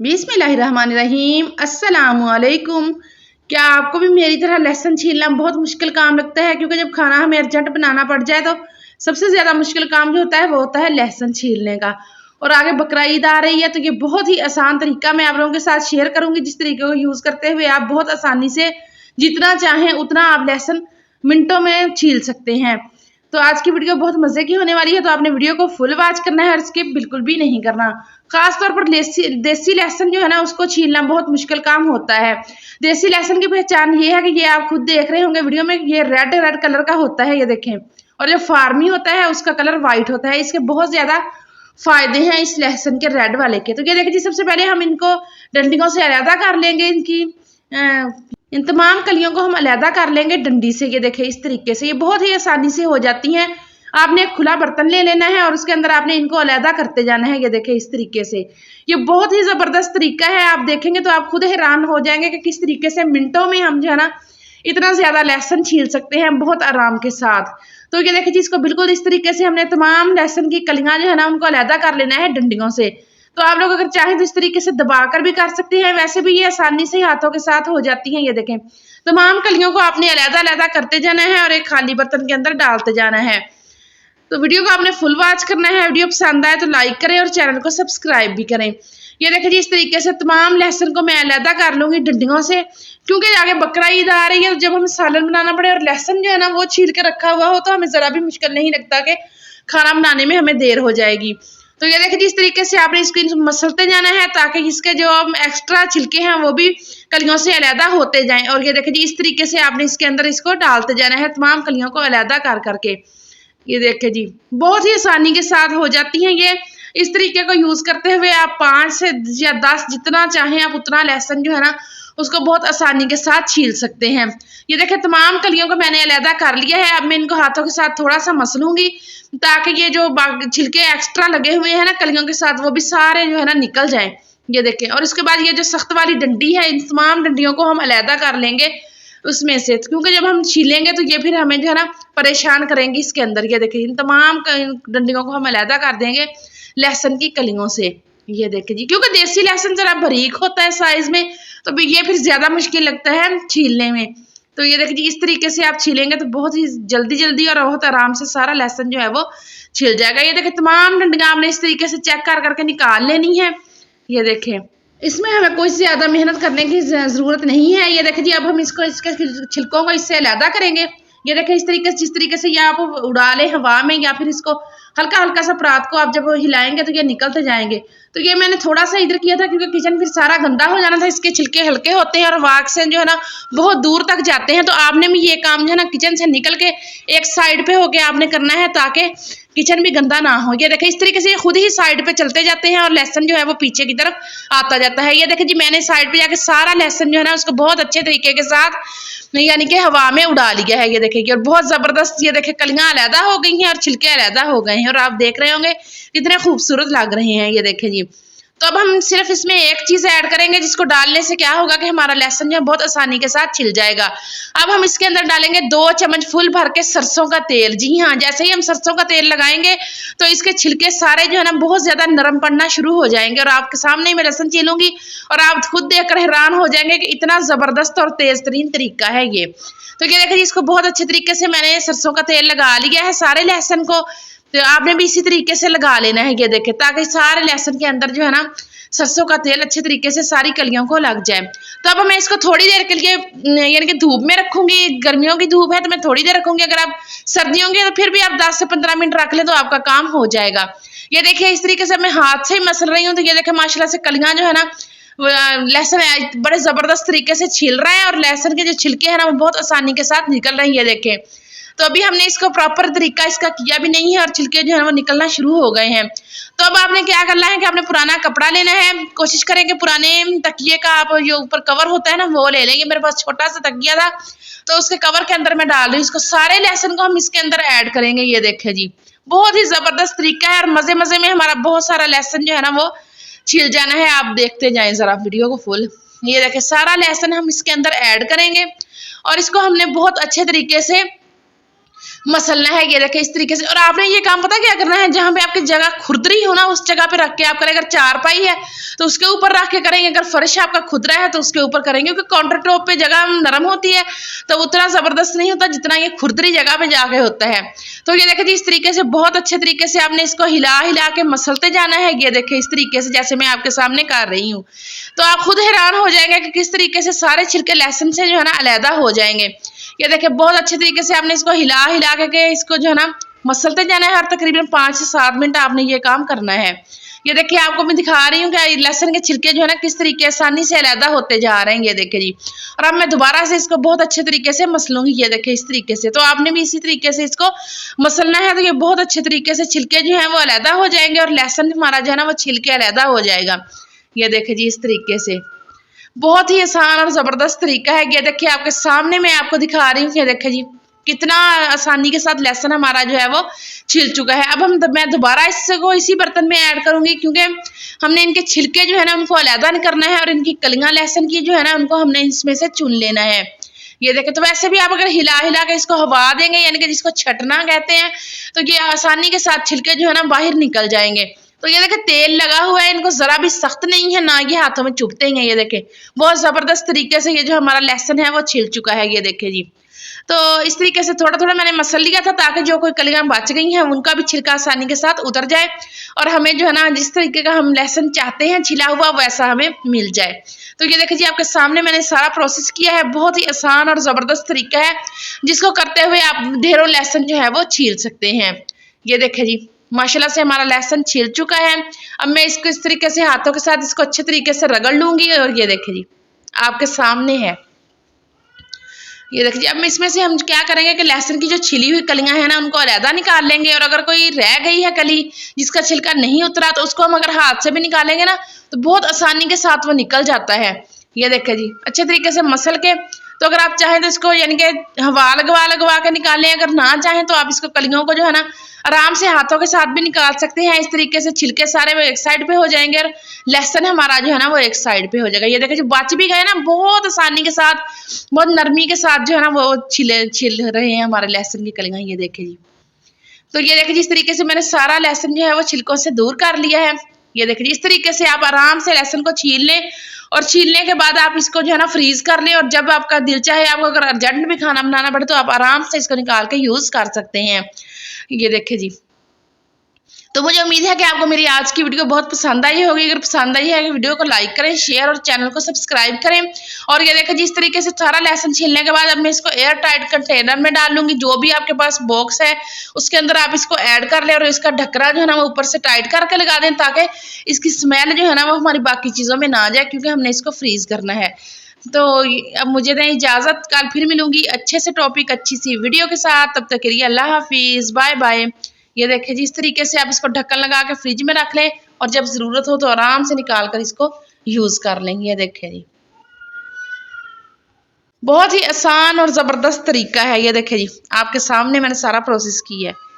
बिस्मिल्लाहिर्रहमानिर्रहीम। अस्सलामुअलैकुम। क्या आपको भी मेरी तरह लहसुन छीलना बहुत मुश्किल काम लगता है? क्योंकि जब खाना हमें अर्जेंट बनाना पड़ जाए तो सबसे ज़्यादा मुश्किल काम जो होता है वो होता है लहसुन छीलने का। और आगे बकरा ईद आ रही है तो ये बहुत ही आसान तरीका मैं आप लोगों के साथ शेयर करूंगी, जिस तरीके को यूज़ करते हुए आप बहुत आसानी से जितना चाहें उतना आप लहसुन मिनटों में छील सकते हैं। तो आज की वीडियो बहुत मज़े की होने वाली है, तो आपने वीडियो को फुल वॉच करना है और स्किप बिल्कुल भी नहीं करना। खास तौर पर देसी लहसुन जो है ना उसको छीलना बहुत मुश्किल काम होता है। देसी लहसुन की पहचान ये है कि ये आप खुद देख रहे होंगे वीडियो में, ये रेड रेड कलर का होता है, ये देखें। और जो फार्मी होता है उसका कलर व्हाइट होता है। इसके बहुत ज्यादा फायदे हैं इस लहसुन के रेड वाले के। तो ये देखिए जी, सबसे पहले हम इनको डंडियों से अलहदा कर लेंगे। इन तमाम कलियों को हम अलहदा कर लेंगे डंडी से। ये देखें इस तरीके से, ये बहुत ही आसानी से हो जाती हैं। आपने एक खुला बर्तन ले लेना है और उसके अंदर आपने इनको अलहदा करते जाना है। ये देखें इस तरीके से, ये बहुत ही जबरदस्त तरीका है। आप देखेंगे तो आप खुद हैरान हो जाएंगे कि किस तरीके से मिनटों में हम जो है ना इतना ज्यादा लहसुन छील सकते हैं बहुत आराम के साथ। तो ये देखिए जी, इसको बिल्कुल इस तरीके से हमने तमाम लहसुन की कलियां जो है ना उनको अलहदा कर लेना है डंडियों से। तो आप लोग अगर चाहें तो इस तरीके से दबाकर भी कर सकते हैं, वैसे भी ये आसानी से हाथों के साथ हो जाती हैं। ये देखें, तमाम कलियों को आपने अलहदा अलहदा करते जाना है और एक खाली बर्तन के अंदर डालते जाना है। तो वीडियो को आपने फुल वॉच करना है। वीडियो पसंद आए तो लाइक करें और चैनल को सब्सक्राइब भी करें। ये देखिए जी, इस तरीके से तमाम लहसुन को मैं अलहदा कर लूंगी डंडियों से, क्योंकि आगे बकरा ईद आ रही है। जब हमें सालन बनाना पड़े और लहसुन जो है ना वो छील के रखा हुआ हो तो हमें जरा भी मुश्किल नहीं लगता कि खाना बनाने में हमें देर हो जाएगी। तो ये देखिए जी, इस तरीके से आपने इसको मसलते जाना है ताकि इसके जो एक्स्ट्रा छिलके हैं वो भी कलियों से अलहदा होते जाएं। और ये देखिए जी, इस तरीके से आपने इसके अंदर इसको डालते जाना है तमाम कलियों को अलहदा कर करके। ये देखिए जी, बहुत ही आसानी के साथ हो जाती हैं ये। इस तरीके को यूज करते हुए आप 5 से या 10 जितना चाहें आप उतना लहसुन जो है ना उसको बहुत आसानी के साथ छील सकते हैं। ये देखिए, तमाम कलियों को मैंने अलहदा कर लिया है। अब मैं इनको हाथों के साथ थोड़ा सा मसलूंगी ताकि ये जो छिलके एक्स्ट्रा लगे हुए हैं ना कलियों के साथ वो भी सारे जो है ना निकल जाएं। ये देखें, और इसके बाद ये जो सख्त वाली डंडी है इन तमाम डंडियों को हम अलहदा कर लेंगे उसमें से, क्योंकि जब हम छीलेंगे तो ये फिर हमें जो है ना परेशान करेंगी इसके अंदर। ये देखिए, इन तमाम डंडियों को हम अलहदा कर देंगे लहसुन की कलियों से। ये देखिए जी, क्योंकि देसी लहसुन जरा बारीक होता है साइज में तो ये फिर ज्यादा मुश्किल लगता है छीलने में। तो ये देखिए जी, इस तरीके से आप छीलेंगे तो बहुत ही जल्दी जल्दी और बहुत आराम से सारा लहसुन जो है वो छिल जाएगा। ये देखिए, तमाम डंडियां आपने इस तरीके से चेक कर करके निकाल लेनी है। ये देखें, इसमें हमें कोई ज्यादा मेहनत करने की जरूरत नहीं है। ये देखिए जी, अब हम इसको इसके छिलकों को इससे अलहदा करेंगे। ये देखें, इस तरीके से जिस तरीके से ये आप उड़ा ले हवा में या फिर इसको हल्का हल्का सा परात को आप जब हिलाएंगे तो ये निकलते जाएंगे। तो ये मैंने थोड़ा सा इधर किया था क्योंकि किचन फिर सारा गंदा हो जाना था। इसके छिलके हल्के होते हैं और वाक से जो है ना बहुत दूर तक जाते हैं। तो आपने भी ये काम जो है ना किचन से निकल के एक साइड पे होके आपने करना है ताकि किचन भी गंदा ना हो। ये देखें, इस तरीके से खुद ही साइड पे चलते जाते हैं और लहसुन जो है वो पीछे की तरफ आता जाता है। ये देखें जी, मैंने साइड पे जाके सारा लहसुन जो है ना उसको बहुत अच्छे तरीके के साथ यानी कि हवा में उड़ा लिया है। ये देखें, और बहुत जबरदस्त ये देखें कलियां अलहदा हो गई हैं और छिलके अलहदा हो गए हैं और आप देख रहे होंगे कितने खूबसूरत लग रहे हैं। ये देखें जी, तो अब हम सिर्फ इसमें एक चीज ऐड करेंगे जिसको डालने से क्या होगा कि हमारा लहसुन जो है बहुत आसानी के साथ छिल जाएगा। अब हम इसके अंदर डालेंगे 2 चम्मच फुल भर के सरसों का तेल। जी हाँ, जैसे ही हम सरसों का तेल लगाएंगे तो इसके छिलके सारे जो है ना बहुत ज्यादा नरम पड़ना शुरू हो जाएंगे और आपके सामने मैं लहसुन छीलूंगी और आप खुद देखकर हैरान हो जाएंगे कि इतना जबरदस्त और तेज तरीन तरीका है ये। तो ये देखिए, इसको बहुत अच्छे तरीके से मैंने सरसों का तेल लगा लिया है सारे लहसुन को। तो आपने भी इसी तरीके से लगा लेना है। ये देखें, ताकि सारे लहसुन के अंदर जो है ना सरसों का तेल अच्छे तरीके से सारी कलियों को लग जाए। तो अब मैं इसको थोड़ी देर के लिए यानी कि धूप में रखूंगी। गर्मियों की धूप है तो मैं थोड़ी देर रखूंगी, अगर आप सर्दियों की तो फिर भी आप 10 से 15 मिनट रख ले तो आपका काम हो जाएगा। ये देखिए, इस तरीके से मैं हाथ से ही मसल रही हूँ। तो ये देखिए, माशाल्लाह से कलियां जो है ना लहसुन बड़े जबरदस्त तरीके से छील रहे हैं और लहसुन के जो छिलके हैं ना वो बहुत आसानी के साथ निकल रहे हैं। ये देखें, तो अभी हमने इसको प्रॉपर तरीका इसका किया भी नहीं है और छिलके जो है वो निकलना शुरू हो गए हैं। तो अब आपने क्या करना है कि आपने पुराना कपड़ा लेना है। कोशिश करें कि पुराने तकिए का आप जो ऊपर कवर होता है ना वो ले लेंगे। मेरे पास छोटा सा तकिया था तो उसके कवर के अंदर मैं डाल रही हूँ इसको। सारे लहसुन को हम इसके अंदर ऐड करेंगे। ये देखें जी, बहुत ही जबरदस्त तरीका है और मजे मजे में हमारा बहुत सारा लहसुन जो है ना वो छील जाना है। आप देखते जाएं जरा वीडियो को फुल। ये देखें, सारा लहसुन हम इसके अंदर ऐड करेंगे और इसको हमने बहुत अच्छे तरीके से मसलना है। ये देखिए इस तरीके से। और आपने ये काम पता क्या करना है, जहाँ पे आपकी जगह खुरदरी हो ना उस जगह पे रख के आप करें। अगर चारपाई है तो उसके ऊपर रख के करेंगे, अगर फर्श आपका खुदरा है तो उसके ऊपर करेंगे, क्योंकि काउंटर टॉप पे जगह नरम होती है तो उतना जबरदस्त नहीं होता जितना ये खुरदरी जगह पे जाके होता है। तो ये देखिए जी इस तरीके से बहुत अच्छे तरीके से आपने इसको हिला हिला के मसलते जाना है। ये देखिए इस तरीके से जैसे मैं आपके सामने कर रही हूँ, तो आप खुद हैरान हो जाएंगे कि किस तरीके से सारे छिलके लहसुन से जो है ना अलहदा हो जाएंगे। ये देखिए बहुत अच्छे तरीके से आपने इसको हिला हिला के इसको जो है ना मसलते जाना है। हर तकरीबन 5 से 7 मिनट आपने ये काम करना है। ये देखिए आपको मैं दिखा रही हूँ कि लहसुन के छिलके जो है ना किस तरीके आसानी से अलहदा होते जा रहे हैं। ये देखिए जी। और अब मैं दोबारा से इसको बहुत अच्छे तरीके से मसलूंगी। ये देखिए इस तरीके से। तो आपने भी इसी तरीके से इसको मसलना है। तो ये बहुत अच्छे तरीके से छिलके जो है वो अलहदा हो जाएंगे और लहसुन हमारा जो है ना वो छिलके अलहदा हो जाएगा। ये देखिए जी इस तरीके से। बहुत ही आसान और जबरदस्त तरीका है। ये देखिए आपके सामने मैं आपको दिखा रही हूँ। ये देखिए जी कितना आसानी के साथ लहसुन हमारा जो है वो छिल चुका है। अब मैं दोबारा इसको इसी बर्तन में ऐड करूंगी, क्योंकि हमने इनके छिलके जो है ना उनको अलहदा नहीं करना है और इनकी कलियां लहसुन की जो है ना उनको हमने इसमें से चुन लेना है। ये देखें। तो वैसे भी आप अगर हिला हिला के इसको हवा देंगे, यानी कि जिसको छटना कहते हैं, तो ये आसानी के साथ छिलके जो है ना बाहर निकल जाएंगे। तो ये देखें तेल लगा हुआ है, इनको जरा भी सख्त नहीं है, ना ये हाथों में चुभते हैं। ये देखें बहुत जबरदस्त तरीके से ये जो हमारा लहसुन है वो छिल चुका है। ये देखें जी। तो इस तरीके से थोड़ा थोड़ा मैंने मसल लिया था ताकि जो कोई कलियां बच गई हैं उनका भी छिलका आसानी के साथ उतर जाए और हमें जो है ना जिस तरीके का हम लहसुन चाहते हैं छिला हुआ वैसा हमें मिल जाए। तो ये देखिए जी आपके सामने मैंने सारा प्रोसेस किया है। बहुत ही आसान और जबरदस्त तरीका है जिसको करते हुए आप ढेरों लहसुन जो है वो छील सकते हैं। ये देखिए जी माशाल्लाह से हमारा लहसुन छिल चुका है। अब मैं इसको इस तरीके से हाथों के साथ इसको अच्छे तरीके से रगड़ लूंगी और ये देखिए जी आपके सामने है। ये देखिए अब इसमें से हम क्या करेंगे कि लहसुन की जो छिली हुई कलियां हैं ना उनको अलहदा निकाल लेंगे, और अगर कोई रह गई है कली जिसका छिलका नहीं उतरा तो उसको हम अगर हाथ से भी निकालेंगे ना तो बहुत आसानी के साथ वो निकल जाता है। ये देखिए जी अच्छे तरीके से मसल के। तो अगर आप चाहें तो इसको यानी कि हवा लगवा लगवा के निकालें, अगर ना चाहें तो आप इसको कलियों को जो है ना आराम से हाथों के साथ भी निकाल सकते हैं। इस तरीके से छिलके सारे वो एक साइड पे हो जाएंगे और लहसुन हमारा जो है ना वो एक साइड पे हो जाएगा। ये देखिए जो बच भी गए ना बहुत आसानी के साथ बहुत नरमी के साथ जो है ना वो छिल रहे हैं हमारे लहसुन की कलियां। ये देखिए जी। तो ये देखिए जिस तरीके से मैंने सारा लहसुन जो है वो छिलकों से दूर कर लिया है। ये देखिए इस तरीके से आप आराम से लहसुन को छील लें और छीलने के बाद आप इसको जो है ना फ्रीज कर लें, और जब आपका दिल चाहे आपको अगर अर्जेंट भी खाना बनाना पड़े तो आप आराम से इसको निकाल के यूज कर सकते हैं। ये देखिए जी। तो मुझे उम्मीद है कि आपको मेरी आज की वीडियो बहुत पसंद आई होगी। अगर पसंद आई है कि वीडियो को लाइक करें, शेयर और चैनल को सब्सक्राइब करें। और ये देखिए जिस तरीके से सारा लहसुन छीलने के बाद अब मैं इसको एयर टाइट कंटेनर में डाल लूंगी। जो भी आपके पास बॉक्स है उसके अंदर आप इसको ऐड कर लें और इसका ढक्कना जो है ना वो ऊपर से टाइट करके लगा दें ताकि इसकी स्मेल जो है ना वो हमारी बाकी चीज़ों में ना जाए, क्योंकि हमने इसको फ्रीज करना है। तो अब मुझे दें इजाज़त, कल फिर मिलूंगी अच्छे से टॉपिक अच्छी सी वीडियो के साथ। तब तक के लिए अल्लाह हाफिज़, बाय बाय। ये देखिए जी इस तरीके से आप इसको ढक्कन लगा के फ्रिज में रख लें और जब ज़रूरत हो तो आराम से निकाल कर इसको यूज़ कर लेंगे। ये देखिए जी बहुत ही आसान और ज़बरदस्त तरीका है। ये देखिए जी आपके सामने मैंने सारा प्रोसेस किया है।